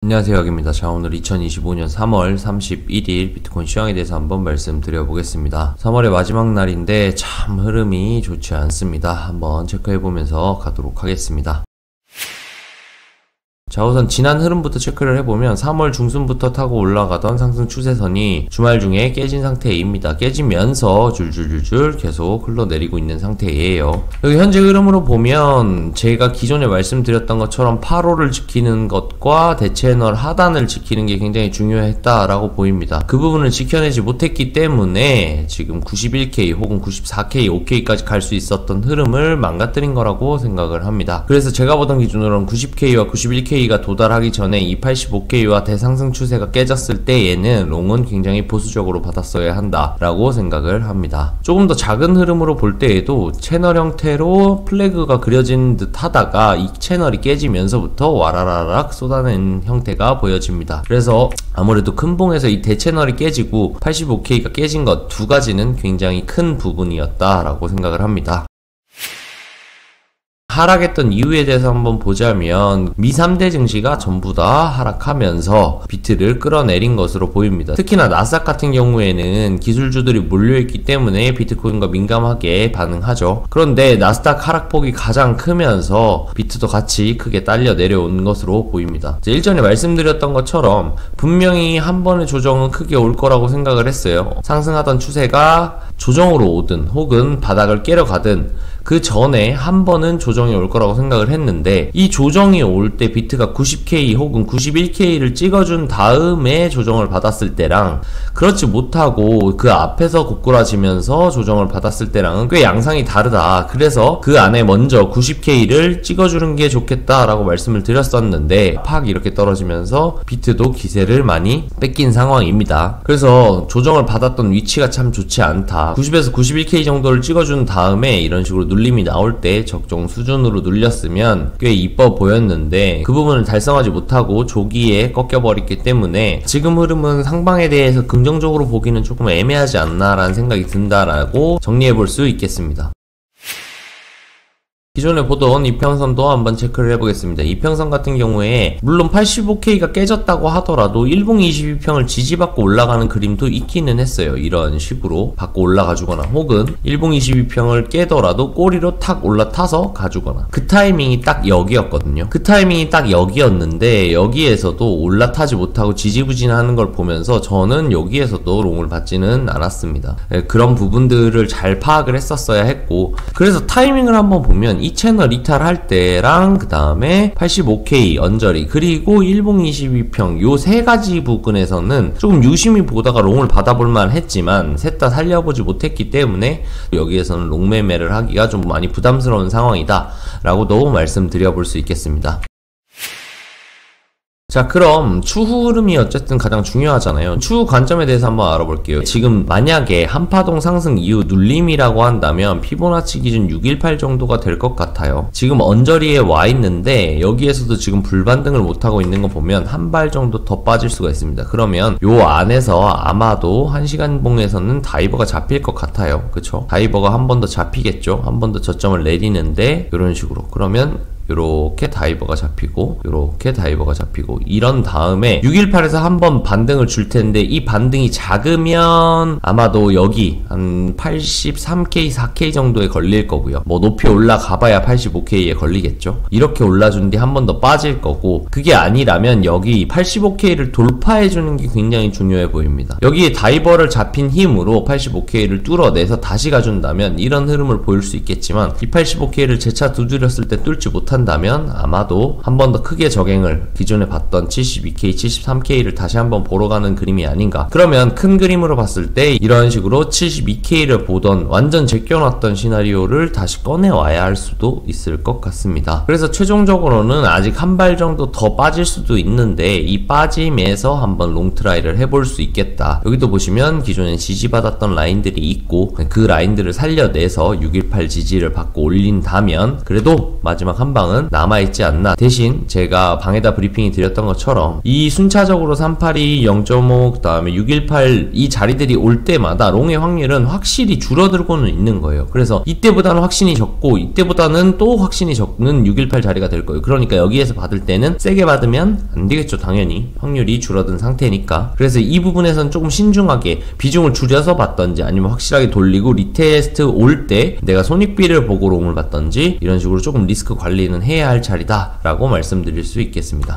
안녕하세요, 여기입니다. 자, 오늘 2025년 3월 31일 비트코인 시황에 대해서 한번 말씀드려보겠습니다. 3월의 마지막 날인데 참 흐름이 좋지 않습니다. 한번 체크해보면서 가도록 하겠습니다. 자, 우선 지난 흐름부터 체크를 해보면 3월 중순부터 타고 올라가던 상승 추세선이 주말 중에 깨진 상태입니다. 깨지면서 줄줄줄줄 계속 흘러내리고 있는 상태예요. 여기 현재 흐름으로 보면 제가 기존에 말씀드렸던 것처럼 8호를 지키는 것과 대채널 하단을 지키는 게 굉장히 중요했다라고 보입니다. 그 부분을 지켜내지 못했기 때문에 지금 91K 혹은 94K, 5K까지 갈 수 있었던 흐름을 망가뜨린 거라고 생각을 합니다. 그래서 제가 보던 기준으로는 90K와 91K가 도달하기 전에 이 85K와 대상승 추세가 깨졌을 때에는 롱은 굉장히 보수적으로 받았어야 한다라고 생각을 합니다. 조금 더 작은 흐름으로 볼 때에도 채널 형태로 플래그가 그려진 듯 하다가 이 채널이 깨지면서부터 와라라락 쏟아낸 형태가 보여집니다. 그래서 아무래도 큰 봉에서 이 대채널이 깨지고 85K가 깨진 것 두 가지는 굉장히 큰 부분이었다라고 생각을 합니다. 하락했던 이유에 대해서 한번 보자면 미 3대 증시가 전부 다 하락하면서 비트를 끌어내린 것으로 보입니다. 특히나 나스닥 같은 경우에는 기술주들이 몰려있기 때문에 비트코인과 민감하게 반응하죠. 그런데 나스닥 하락폭이 가장 크면서 비트도 같이 크게 딸려 내려온 것으로 보입니다. 일전에 말씀드렸던 것처럼 분명히 한 번의 조정은 크게 올 거라고 생각을 했어요. 상승하던 추세가 조정으로 오든 혹은 바닥을 깨러 가든 그 전에 한 번은 조정이 올 거라고 생각을 했는데, 이 조정이 올 때 비트가 90K 혹은 91K를 찍어준 다음에 조정을 받았을 때랑 그렇지 못하고 그 앞에서 고꾸라지면서 조정을 받았을 때랑은 꽤 양상이 다르다. 그래서 그 안에 먼저 90K를 찍어주는 게 좋겠다라고 말씀을 드렸었는데 팍 이렇게 떨어지면서 비트도 기세를 많이 뺏긴 상황입니다. 그래서 조정을 받았던 위치가 참 좋지 않다. 90에서 91K 정도를 찍어준 다음에 이런 식으로 눌림이 나올 때 적정 수준으로 눌렸으면 꽤 이뻐 보였는데 그 부분을 달성하지 못하고 조기에 꺾여버렸기 때문에 지금 흐름은 상방에 대해서 긍정적으로 보기는 조금 애매하지 않나 라는 생각이 든다라고 정리해볼 수 있겠습니다. 기존에 보던 이평선도 한번 체크를 해보겠습니다. 이평선 같은 경우에 물론 85K가 깨졌다고 하더라도 일봉 22평을 지지받고 올라가는 그림도 있기는 했어요. 이런 식으로 받고 올라가주거나 혹은 일봉 22평을 깨더라도 꼬리로 탁 올라타서 가주거나, 그 타이밍이 딱 여기였거든요. 그 타이밍이 딱 여기였는데 여기에서도 올라타지 못하고 지지부진하는 걸 보면서 저는 여기에서도 롱을 받지는 않았습니다. 그런 부분들을 잘 파악을 했었어야 했고, 그래서 타이밍을 한번 보면 이 채널 이탈할 때랑 그 다음에 85K 언저리 그리고 일봉 22평 요 세 가지 부분에서는 조금 유심히 보다가 롱을 받아볼만 했지만 셋 다 살려보지 못했기 때문에 여기에서는 롱 매매를 하기가 좀 많이 부담스러운 상황이다 라고도 말씀드려볼 수 있겠습니다. 자, 그럼 추후 흐름이 어쨌든 가장 중요하잖아요. 추후 관점에 대해서 한번 알아볼게요. 지금 만약에 한파동 상승 이후 눌림이라고 한다면 피보나치 기준 618 정도가 될 것 같아요. 지금 언저리에 와 있는데 여기에서도 지금 불반등을 못하고 있는 거 보면 한 발 정도 더 빠질 수가 있습니다. 그러면 요 안에서 아마도 1시간 봉에서는 다이버가 잡힐 것 같아요. 그쵸? 다이버가 한 번 더 잡히겠죠? 한 번 더 저점을 내리는데 이런 식으로. 그러면 요렇게 다이버가 잡히고 요렇게 다이버가 잡히고 이런 다음에 618에서 한번 반등을 줄 텐데, 이 반등이 작으면 아마도 여기 한 83K, 4K 정도에 걸릴 거고요. 뭐 높이 올라가 봐야 85K에 걸리겠죠. 이렇게 올라준 뒤 한 번 더 빠질 거고, 그게 아니라면 여기 85K를 돌파해 주는 게 굉장히 중요해 보입니다. 여기에 다이버를 잡힌 힘으로 85K를 뚫어내서 다시 가준다면 이런 흐름을 보일 수 있겠지만, 이 85K를 재차 두드렸을 때 뚫지 못한 다면 아마도 한 번 더 크게 저갱을 기존에 봤던 72K, 73K를 다시 한번 보러 가는 그림이 아닌가. 그러면 큰 그림으로 봤을 때 이런 식으로 72K를 보던 완전 제껴놨던 시나리오를 다시 꺼내와야 할 수도 있을 것 같습니다. 그래서 최종적으로는 아직 한 발 정도 더 빠질 수도 있는데 이 빠짐에서 한번 롱트라이를 해볼 수 있겠다. 여기도 보시면 기존에 지지받았던 라인들이 있고 그 라인들을 살려내서 618 지지를 받고 올린다면 그래도 마지막 한 방 방은 남아있지 않나. 대신 제가 방에다 브리핑이 드렸던 것처럼 이 순차적으로 382, 0.5, 그 다음에 618 이 자리들이 올 때마다 롱의 확률은 확실히 줄어들고는 있는 거예요. 그래서 이때보다는 확신이 적고 이때보다는 또 확신이 적는 618 자리가 될 거예요. 그러니까 여기에서 받을 때는 세게 받으면 안 되겠죠. 당연히 확률이 줄어든 상태니까. 그래서 이 부분에서는 조금 신중하게 비중을 줄여서 받던지 아니면 확실하게 돌리고 리테스트 올 때 내가 손익비를 보고 롱을 받던지 이런 식으로 조금 리스크 관리는 해야 할 자리다 라고 말씀드릴 수 있겠습니다.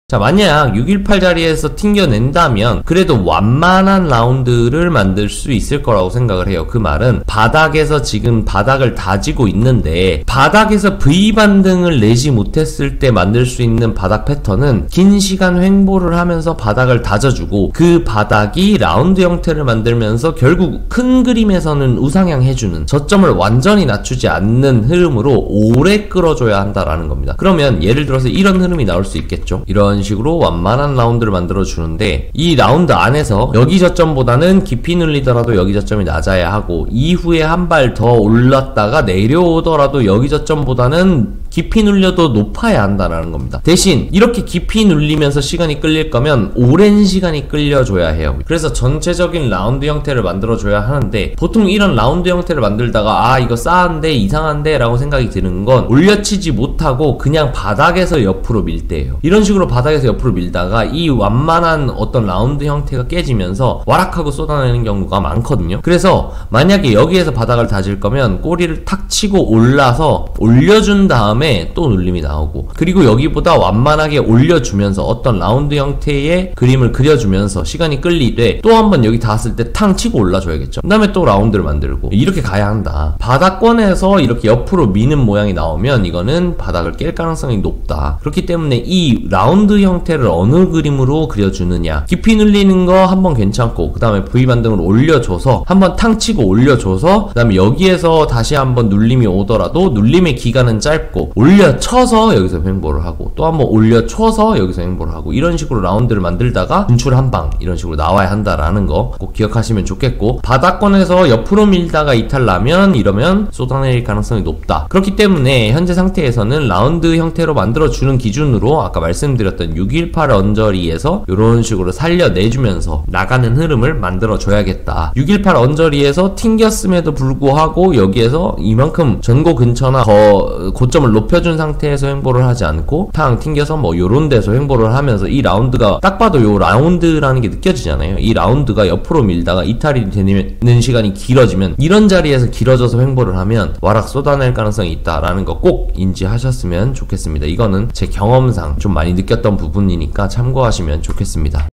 자, 만약 618 자리에서 튕겨낸다면 그래도 완만한 라운드를 만들 수 있을 거라고 생각을 해요. 그 말은 바닥에서 지금 바닥을 다지고 있는데 바닥에서 V반등을 내지 못했을 때 만들 수 있는 바닥 패턴은 긴 시간 횡보를 하면서 바닥을 다져주고 그 바닥이 라운드 형태를 만들면서 결국 큰 그림에서는 우상향 해주는 저점을 완전히 낮추지 않는 흐름으로 오래 끌어줘야 한다라는 겁니다. 그러면 예를 들어서 이런 흐름이 나올 수 있겠죠. 이런 식으로 완만한 라운드를 만들어 주는데 이 라운드 안에서 여기 저점보다는 깊이 눌리더라도 여기 저점이 낮아야 하고 이후에 한 발 더 올랐다가 내려오더라도 여기 저점보다는 깊이 눌려도 높아야 한다는 겁니다. 대신 이렇게 깊이 눌리면서 시간이 끌릴 거면 오랜 시간이 끌려줘야 해요. 그래서 전체적인 라운드 형태를 만들어줘야 하는데 보통 이런 라운드 형태를 만들다가 아 이거 싸한데 이상한데 라고 생각이 드는 건 올려치지 못하고 그냥 바닥에서 옆으로 밀 때예요. 이런 식으로 바닥에서 옆으로 밀다가 이 완만한 어떤 라운드 형태가 깨지면서 와락하고 쏟아내는 경우가 많거든요. 그래서 만약에 여기에서 바닥을 다질 거면 꼬리를 탁 치고 올라서 올려준 다음에 또 눌림이 나오고 그리고 여기보다 완만하게 올려주면서 어떤 라운드 형태의 그림을 그려주면서 시간이 끌리되 또 한번 여기 닿았을 때 탕 치고 올라줘야겠죠. 그 다음에 또 라운드를 만들고 이렇게 가야 한다. 바닥권에서 이렇게 옆으로 미는 모양이 나오면 이거는 바닥을 깰 가능성이 높다. 그렇기 때문에 이 라운드 형태를 어느 그림으로 그려주느냐 깊이 눌리는 거 한번 괜찮고 그 다음에 V반등을 올려줘서 한번 탕 치고 올려줘서 그 다음에 여기에서 다시 한번 눌림이 오더라도 눌림의 기간은 짧고 올려쳐서 여기서 횡보를 하고 또 한번 올려쳐서 여기서 횡보를 하고 이런 식으로 라운드를 만들다가 분출 한방 이런 식으로 나와야 한다라는 거 꼭 기억하시면 좋겠고 바닥권에서 옆으로 밀다가 이탈 나면 이러면 쏟아낼 가능성이 높다. 그렇기 때문에 현재 상태에서는 라운드 형태로 만들어주는 기준으로 아까 말씀드렸던 618 언저리에서 이런 식으로 살려내주면서 나가는 흐름을 만들어줘야겠다. 618 언저리에서 튕겼음에도 불구하고 여기에서 이만큼 전고 근처나 더 고점을 높여준 상태에서 횡보를 하지 않고 탕 튕겨서 뭐 요런 데서 횡보를 하면서 이 라운드가 딱 봐도 요 라운드라는 게 느껴지잖아요. 이 라운드가 옆으로 밀다가 이탈이 되는 시간이 길어지면 이런 자리에서 길어져서 횡보를 하면 와락 쏟아낼 가능성이 있다라는 거 꼭 인지하셨으면 좋겠습니다. 이거는 제 경험상 좀 많이 느꼈던 부분이니까 참고하시면 좋겠습니다.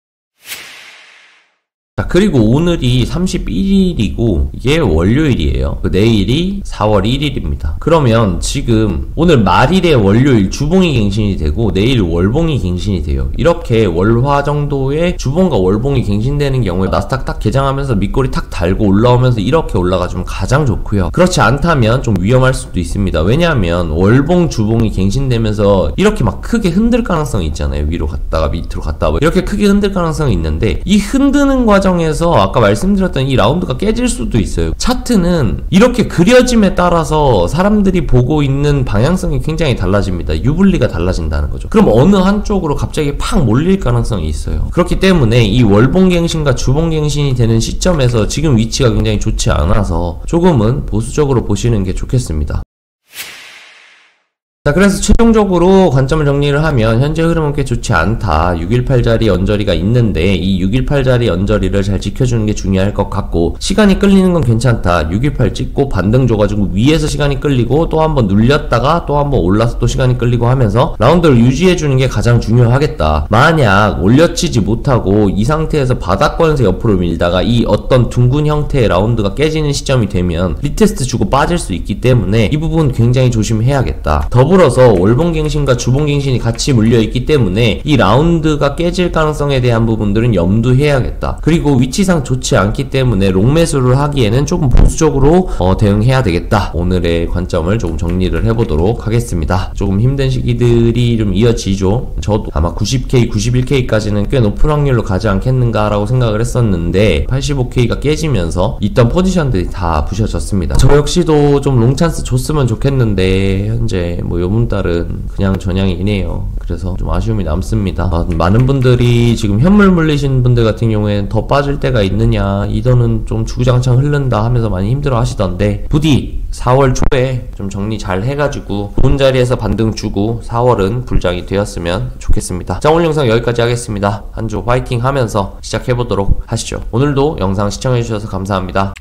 자, 그리고 오늘이 31일이고 이게 월요일이에요. 내일이 4월 1일입니다. 그러면 지금 오늘 말일에 월요일 주봉이 갱신이 되고 내일 월봉이 갱신이 돼요. 이렇게 월화 정도의 주봉과 월봉이 갱신되는 경우에 나스닥 딱 개장하면서 밑꼬리 탁 달고 올라오면서 이렇게 올라가주면 가장 좋고요. 그렇지 않다면 좀 위험할 수도 있습니다. 왜냐하면 월봉 주봉이 갱신되면서 이렇게 막 크게 흔들 가능성이 있잖아요. 위로 갔다가 밑으로 갔다가 이렇게 크게 흔들 가능성이 있는데 이 흔드는 과정에서 아까 말씀드렸던 이 라운드가 깨질 수도 있어요. 차트는 이렇게 그려짐에 따라서 사람들이 보고 있는 방향성이 굉장히 달라집니다. 유불리가 달라진다는 거죠. 그럼 어느 한쪽으로 갑자기 팍 몰릴 가능성이 있어요. 그렇기 때문에 이 월봉갱신과 주봉갱신이 되는 시점에서 지금 위치가 굉장히 좋지 않아서 조금은 보수적으로 보시는 게 좋겠습니다. 자, 그래서 최종적으로 관점을 정리를 하면 현재 흐름은 꽤 좋지 않다. 618자리 언저리가 있는데 이 618자리 언저리를 잘 지켜주는 게 중요할 것 같고 시간이 끌리는 건 괜찮다. 618 찍고 반등 줘가지고 위에서 시간이 끌리고 또 한번 눌렸다가 또 한번 올라서 또 시간이 끌리고 하면서 라운드를 유지해주는 게 가장 중요하겠다. 만약 올려치지 못하고 이 상태에서 바닥권에서 옆으로 밀다가 이 어떤 둥근 형태의 라운드가 깨지는 시점이 되면 리테스트 주고 빠질 수 있기 때문에 이 부분 굉장히 조심해야겠다. 더불어서 월봉갱신과 주봉갱신이 같이 물려있기 때문에 이 라운드가 깨질 가능성에 대한 부분들은 염두해야겠다. 그리고 위치상 좋지 않기 때문에 롱매수를 하기에는 조금 보수적으로 대응해야 되겠다. 오늘의 관점을 조금 정리를 해보도록 하겠습니다. 조금 힘든 시기들이 좀 이어지죠. 저도 아마 90K, 91K까지는 꽤 높은 확률로 가지 않겠는가라고 생각을 했었는데 85K가 깨지면서 있던 포지션들이 다 부셔졌습니다. 저 역시도 좀 롱찬스 줬으면 좋겠는데 현재 뭐 요분달은 그냥 전향이네요. 그래서 좀 아쉬움이 남습니다. 많은 분들이 지금 현물 물리신 분들 같은 경우에는 더 빠질 때가 있느냐, 이더는 좀 주구장창 흐른다 하면서 많이 힘들어 하시던데 부디 4월 초에 좀 정리 잘 해가지고 좋은 자리에서 반등 주고 4월은 불장이 되었으면 좋겠습니다. 자, 오늘 영상 여기까지 하겠습니다. 한 주 화이팅 하면서 시작해보도록 하시죠. 오늘도 영상 시청해주셔서 감사합니다.